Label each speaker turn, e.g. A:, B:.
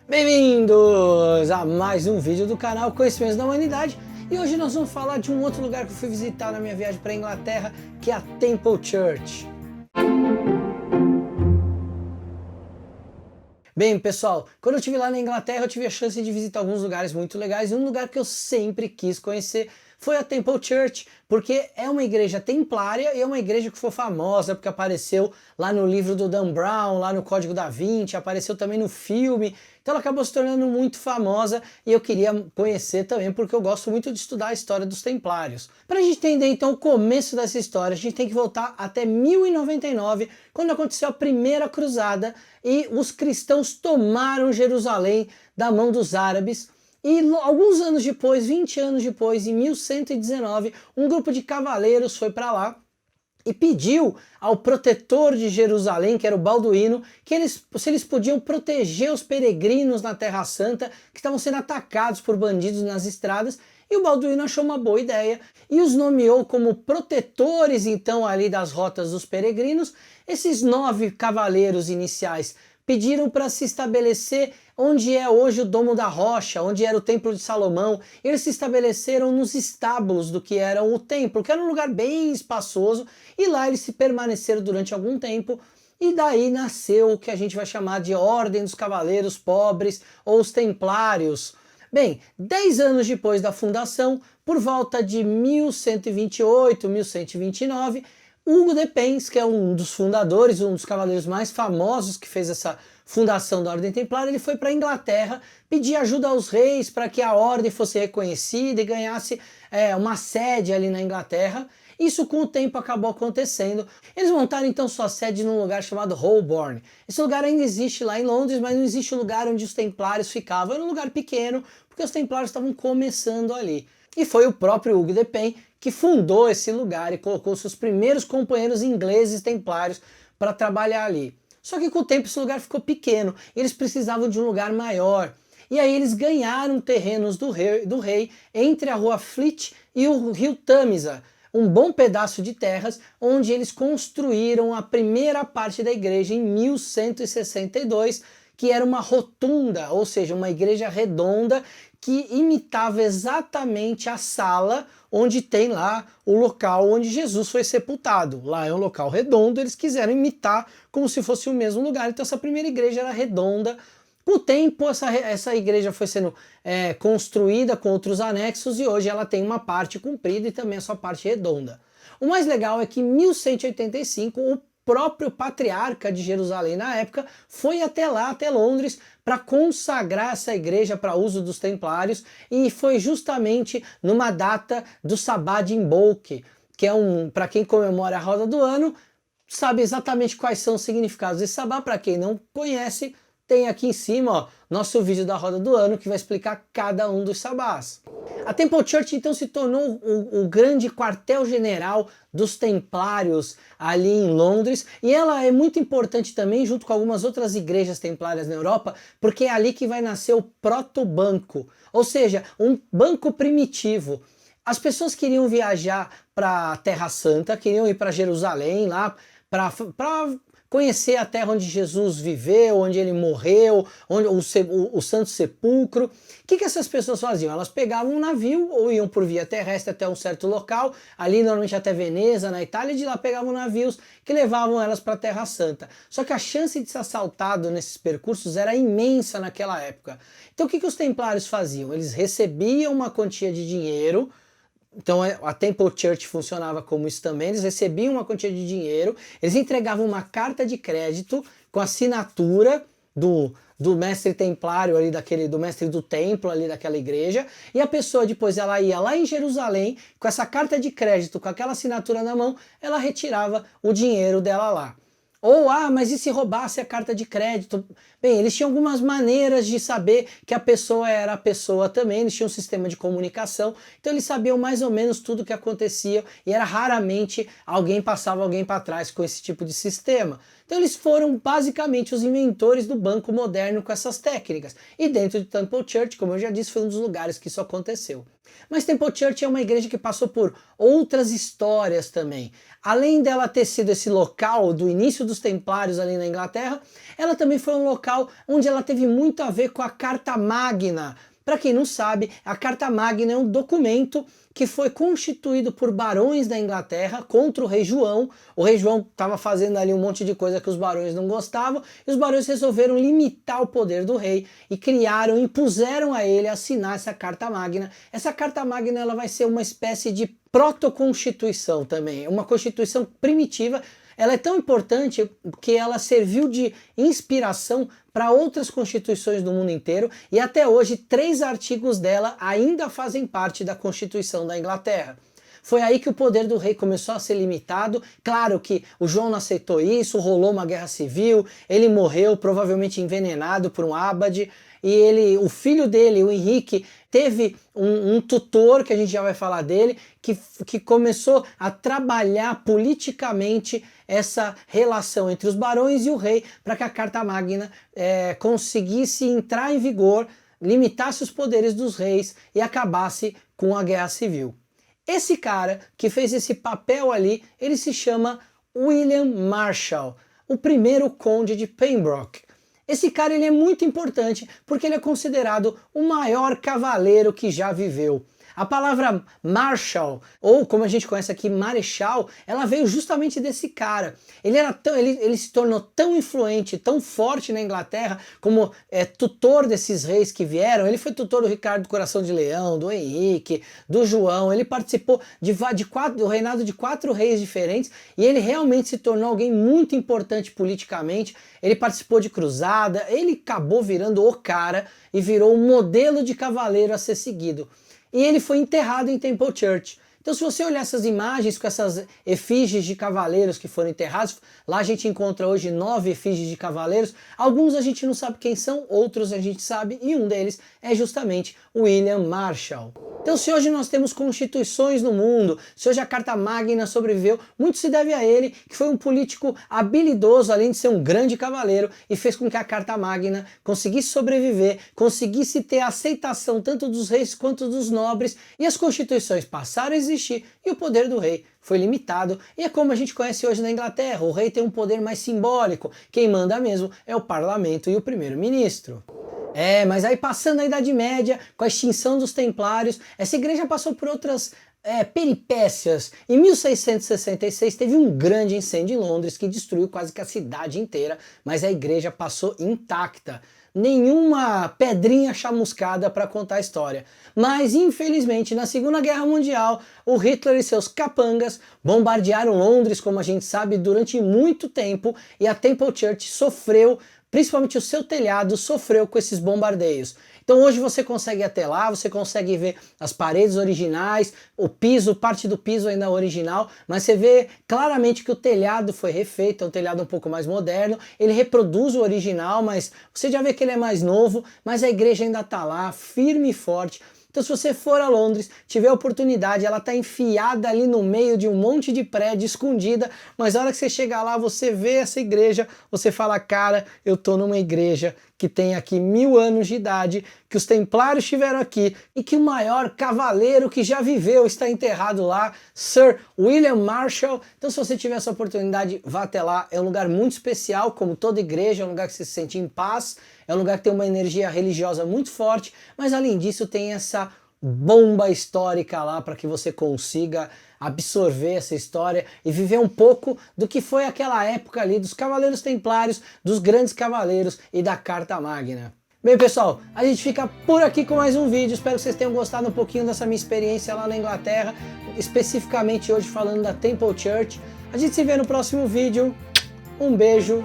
A: Bem-vindos a mais um vídeo do canal Conhecimentos da Humanidade, e hoje nós vamos falar de um outro lugar que eu fui visitar na minha viagem para a Inglaterra, que é a Temple Church. Bem, pessoal, quando eu estive lá na Inglaterra eu tive a chance de visitar alguns lugares muito legais, e um lugar que eu sempre quis conhecer foi a Temple Church, porque é uma igreja templária e é uma igreja que foi famosa porque apareceu lá no livro do Dan Brown, lá no Código da Vinci, apareceu também no filme, então ela acabou se tornando muito famosa e eu queria conhecer também porque eu gosto muito de estudar a história dos templários. Para a gente entender então o começo dessa história, a gente tem que voltar até 1099, quando aconteceu a primeira cruzada e os cristãos tomaram Jerusalém da mão dos árabes. E alguns anos depois, 20 anos depois, em 1119, um grupo de cavaleiros foi para lá e pediu ao protetor de Jerusalém, que era o Balduíno, que se eles podiam proteger os peregrinos na Terra Santa que estavam sendo atacados por bandidos nas estradas. E o Balduíno achou uma boa ideia e os nomeou como protetores então ali das rotas dos peregrinos. Esses 9 cavaleiros iniciais pediram para se estabelecer onde é hoje o Domo da Rocha, onde era o Templo de Salomão. Eles se estabeleceram nos estábulos do que era o templo, que era um lugar bem espaçoso, e lá eles se permaneceram durante algum tempo, e daí nasceu o que a gente vai chamar de Ordem dos Cavaleiros Pobres, ou os Templários. Bem, 10 anos depois da fundação, por volta de 1128, 1129, Hugo de Pence, que é um dos fundadores, um dos cavaleiros mais famosos que fez essa fundação da Ordem Templária, ele foi para a Inglaterra pedir ajuda aos reis para que a ordem fosse reconhecida e ganhasse uma sede ali na Inglaterra. Isso com o tempo acabou acontecendo. Eles montaram então sua sede num lugar chamado Holborn. Esse lugar ainda existe lá em Londres, mas não existe o lugar onde os templários ficavam. Era um lugar pequeno, porque os templários estavam começando ali. E foi o próprio Hugo de Pence que fundou esse lugar e colocou seus primeiros companheiros ingleses templários para trabalhar ali. Só que com o tempo esse lugar ficou pequeno, e eles precisavam de um lugar maior. E aí eles ganharam terrenos do rei entre a rua Fleet e o rio Tamisa, um bom pedaço de terras, onde eles construíram a primeira parte da igreja em 1162, que era uma rotunda, ou seja, uma igreja redonda que imitava exatamente a sala onde tem lá o local onde Jesus foi sepultado. Lá é um local redondo, eles quiseram imitar como se fosse o mesmo lugar. Então essa primeira igreja era redonda. Com o tempo essa igreja foi sendo construída com outros anexos, e hoje ela tem uma parte comprida e também a sua parte redonda. O mais legal é que em 1185 o próprio patriarca de Jerusalém na época foi até lá, até Londres, para consagrar essa igreja para uso dos templários, e foi justamente numa data do Sabá de Imbolc, que é para quem comemora a roda do ano, sabe exatamente quais são os significados desse Sabá. Para quem não conhece, tem aqui em cima, ó, nosso vídeo da roda do ano que vai explicar cada um dos sabás. A Temple Church então se tornou o grande quartel-general dos templários ali em Londres, e ela é muito importante também junto com algumas outras igrejas templárias na Europa, porque é ali que vai nascer o protobanco, ou seja, um banco primitivo. As pessoas queriam viajar para a Terra Santa, queriam ir para Jerusalém lá para conhecer a terra onde Jesus viveu, onde ele morreu, onde o Santo Sepulcro. O que essas pessoas faziam? Elas pegavam um navio ou iam por via terrestre até um certo local, ali normalmente até Veneza, na Itália, e de lá pegavam navios que levavam elas para a Terra Santa. Só que a chance de ser assaltado nesses percursos era imensa naquela época. Então o que os templários faziam? Eles recebiam uma quantia de dinheiro. Então a Temple Church funcionava como isso também. Eles recebiam uma quantia de dinheiro, eles entregavam uma carta de crédito com a assinatura do mestre templário ali, do mestre do templo ali daquela igreja, e a pessoa depois ela ia lá em Jerusalém com essa carta de crédito, com aquela assinatura na mão, ela retirava o dinheiro dela lá. Ou, mas e se roubasse a carta de crédito? Bem, eles tinham algumas maneiras de saber que a pessoa era a pessoa também, eles tinham um sistema de comunicação, então eles sabiam mais ou menos tudo o que acontecia, e era raramente alguém passava alguém para trás com esse tipo de sistema. Então eles foram basicamente os inventores do banco moderno com essas técnicas. E dentro de Temple Church, como eu já disse, foi um dos lugares que isso aconteceu. Mas Temple Church é uma igreja que passou por outras histórias também. Além dela ter sido esse local do início dos Templários ali na Inglaterra, ela também foi um local onde ela teve muito a ver com a Carta Magna. Para quem não sabe, a Carta Magna é um documento que foi constituído por barões da Inglaterra contra o rei João. O rei João estava fazendo ali um monte de coisa que os barões não gostavam, e os barões resolveram limitar o poder do rei e criaram, impuseram a ele assinar essa Carta Magna. Essa Carta Magna ela vai ser uma espécie de protoconstituição também, uma constituição primitiva. Ela é tão importante que ela serviu de inspiração para outras constituições do mundo inteiro, e até hoje 3 artigos dela ainda fazem parte da Constituição da Inglaterra. Foi aí que o poder do rei começou a ser limitado. Claro que o João não aceitou isso, rolou uma guerra civil, ele morreu provavelmente envenenado por um ábade, e o filho dele, o Henrique, teve um tutor, que a gente já vai falar dele, que começou a trabalhar politicamente essa relação entre os barões e o rei, para que a Carta Magna conseguisse entrar em vigor, limitasse os poderes dos reis e acabasse com a guerra civil. Esse cara que fez esse papel ali, ele se chama William Marshall, o primeiro conde de Pembroke. Esse cara ele é muito importante porque ele é considerado o maior cavaleiro que já viveu. A palavra Marshal, ou como a gente conhece aqui, Marechal, ela veio justamente desse cara. Ele se tornou tão influente, tão forte na Inglaterra, como tutor desses reis que vieram. Ele foi tutor do Ricardo do Coração de Leão, do Henrique, do João. Ele participou do reinado de 4 reis diferentes, e ele realmente se tornou alguém muito importante politicamente. Ele participou de cruzada, ele acabou virando o cara e virou um modelo de cavaleiro a ser seguido. E ele foi enterrado em Temple Church. Então se você olhar essas imagens com essas efígies de cavaleiros que foram enterrados, lá a gente encontra hoje 9 efígies de cavaleiros. Alguns a gente não sabe quem são, outros a gente sabe, e um deles é justamente William Marshall. Então se hoje nós temos constituições no mundo, se hoje a Carta Magna sobreviveu, muito se deve a ele, que foi um político habilidoso, além de ser um grande cavaleiro, e fez com que a Carta Magna conseguisse sobreviver, conseguisse ter a aceitação tanto dos reis quanto dos nobres, e as constituições passaram a existir, e o poder do rei foi limitado, e é como a gente conhece hoje na Inglaterra. O rei tem um poder mais simbólico, quem manda mesmo é o parlamento e o primeiro-ministro. Mas aí passando a Idade Média, com a extinção dos Templários, essa igreja passou por outras peripécias. Em 1666 teve um grande incêndio em Londres que destruiu quase que a cidade inteira, mas a igreja passou intacta. Nenhuma pedrinha chamuscada para contar a história. Mas infelizmente na Segunda Guerra Mundial o Hitler e seus capangas bombardearam Londres, como a gente sabe, durante muito tempo, e a Temple Church sofreu, principalmente o seu telhado sofreu com esses bombardeios. Então hoje você consegue ir até lá, você consegue ver as paredes originais, o piso, parte do piso ainda original, mas você vê claramente que o telhado foi refeito, é um telhado um pouco mais moderno, ele reproduz o original, mas você já vê que ele é mais novo, mas a igreja ainda está lá, firme e forte. Então se você for a Londres, tiver a oportunidade, ela está enfiada ali no meio de um monte de prédio, escondida, mas a hora que você chegar lá, você vê essa igreja, você fala, cara, eu tô numa igreja que tem aqui 1000 anos de idade, que os templários estiveram aqui, e que o maior cavaleiro que já viveu está enterrado lá, Sir William Marshall. Então se você tiver essa oportunidade, vá até lá. É um lugar muito especial, como toda igreja, é um lugar que você se sente em paz, é um lugar que tem uma energia religiosa muito forte, mas além disso tem essa bomba histórica lá para que você consiga absorver essa história e viver um pouco do que foi aquela época ali dos Cavaleiros Templários, dos grandes cavaleiros e da Carta Magna. Bem pessoal, a gente fica por aqui com mais um vídeo, espero que vocês tenham gostado um pouquinho dessa minha experiência lá na Inglaterra, especificamente hoje falando da Temple Church. A gente se vê no próximo vídeo, um beijo